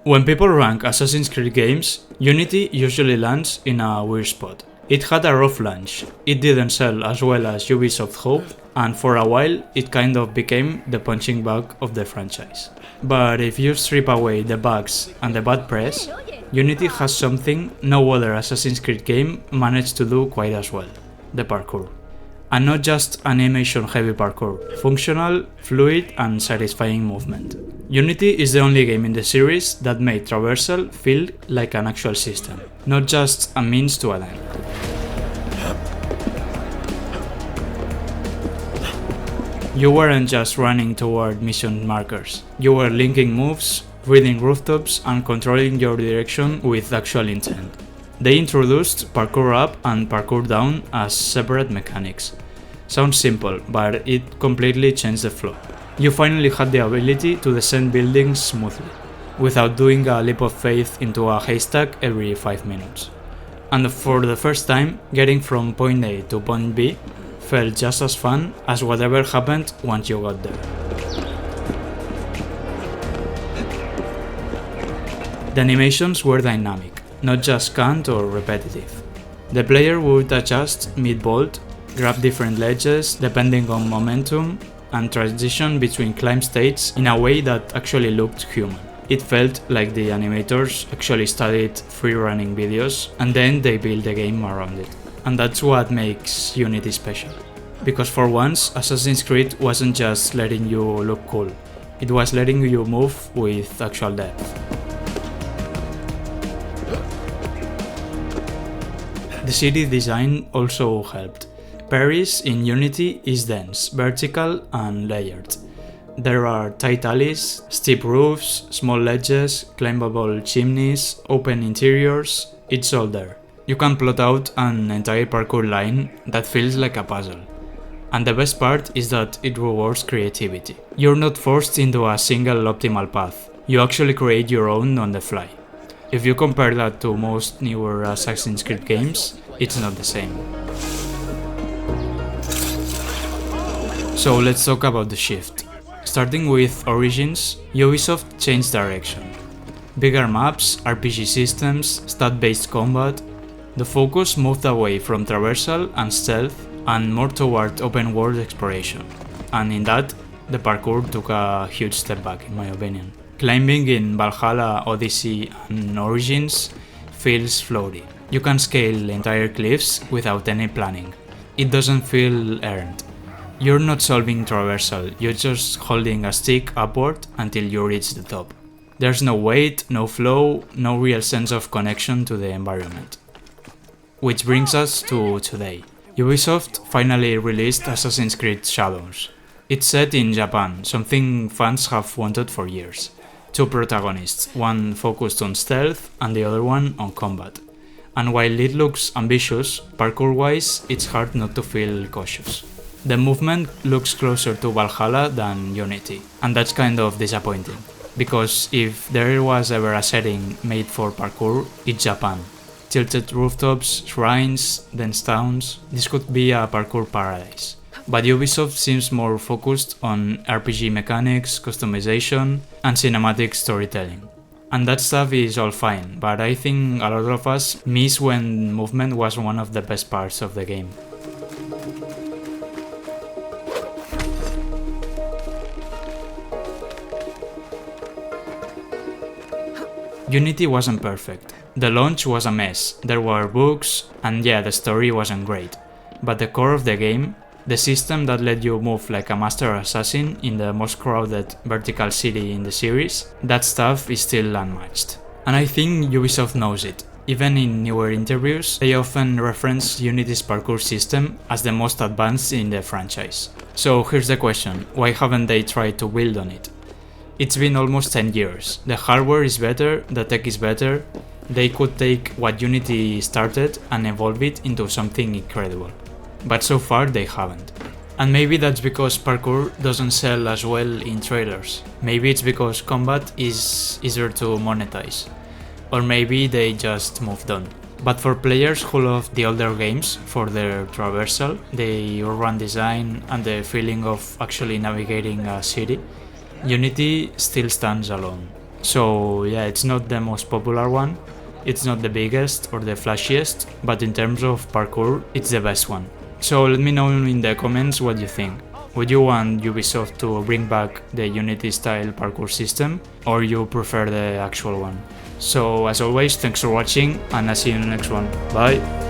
When people rank Assassin's Creed games, Unity usually lands in a weird spot. It had a rough launch, it didn't sell as well as Ubisoft hoped, and for a while it kind of became the punching bag of the franchise. But if you strip away the bugs and the bad press, Unity has something no other Assassin's Creed game managed to do quite as well: the parkour. And not just animation-heavy parkour, functional, fluid and satisfying movement. Unity is the only game in the series that made traversal feel like an actual system, not just a means to an end. You weren't just running toward mission markers, you were linking moves, reading rooftops and controlling your direction with actual intent. They introduced Parkour Up and Parkour Down as separate mechanics. Sounds simple, but it completely changed the flow. You finally had the ability to descend buildings smoothly, without doing a leap of faith into a haystack every 5 minutes. And for the first time, getting from point A to point B felt just as fun as whatever happened once you got there. The animations were dynamic, not just canned or repetitive. The player would adjust mid-vault, grab different ledges depending on momentum, and transition between climb states in a way that actually looked human. It felt like the animators actually studied free-running videos and then they built a game around it. And that's what makes Unity special. Because for once, Assassin's Creed wasn't just letting you look cool, it was letting you move with actual depth. The city design also helped. Paris in Unity is dense, vertical and layered. There are tight alleys, steep roofs, small ledges, climbable chimneys, open interiors, it's all there. You can plot out an entire parkour line that feels like a puzzle. And the best part is that it rewards creativity. You're not forced into a single optimal path, you actually create your own on the fly. If you compare that to most newer Assassin's Creed games, it's not the same. So let's talk about the shift. Starting with Origins, Ubisoft changed direction. Bigger maps, RPG systems, stat-based combat. The focus moved away from traversal and stealth and more toward open-world exploration. And in that, the parkour took a huge step back in my opinion. Climbing in Valhalla, Odyssey and Origins feels floaty. You can scale entire cliffs without any planning. It doesn't feel earned. You're not solving traversal, you're just holding a stick upward until you reach the top. There's no weight, no flow, no real sense of connection to the environment. Which brings us to today. Ubisoft finally released Assassin's Creed Shadows. It's set in Japan, something fans have wanted for years. Two protagonists, one focused on stealth and the other one on combat. And while it looks ambitious, parkour-wise, it's hard not to feel cautious. The movement looks closer to Valhalla than Unity, and that's kind of disappointing. Because if there was ever a setting made for parkour, it's Japan. Tilted rooftops, shrines, dense towns, this could be a parkour paradise. But Ubisoft seems more focused on RPG mechanics, customization, and cinematic storytelling. And that stuff is all fine, but I think a lot of us miss when movement was one of the best parts of the game. Unity wasn't perfect. The launch was a mess, there were bugs, and yeah, the story wasn't great. But the core of the game, the system that let you move like a master assassin in the most crowded vertical city in the series, that stuff is still unmatched. And I think Ubisoft knows it. Even in newer interviews, they often reference Unity's parkour system as the most advanced in the franchise. So here's the question, why haven't they tried to build on it? It's been almost 10 years, the hardware is better, the tech is better, they could take what Unity started and evolve it into something incredible. But so far they haven't. And maybe that's because parkour doesn't sell as well in trailers. Maybe it's because combat is easier to monetize. Or maybe they just moved on. But for players who love the older games for their traversal, the urban design and the feeling of actually navigating a city, Unity still stands alone. So yeah, it's not the most popular one, it's not the biggest or the flashiest, but in terms of parkour, it's the best one. So let me know in the comments what you think. Would you want Ubisoft to bring back the Unity style parkour system, or you prefer the actual one? So as always, thanks for watching and I'll see you in the next one. Bye!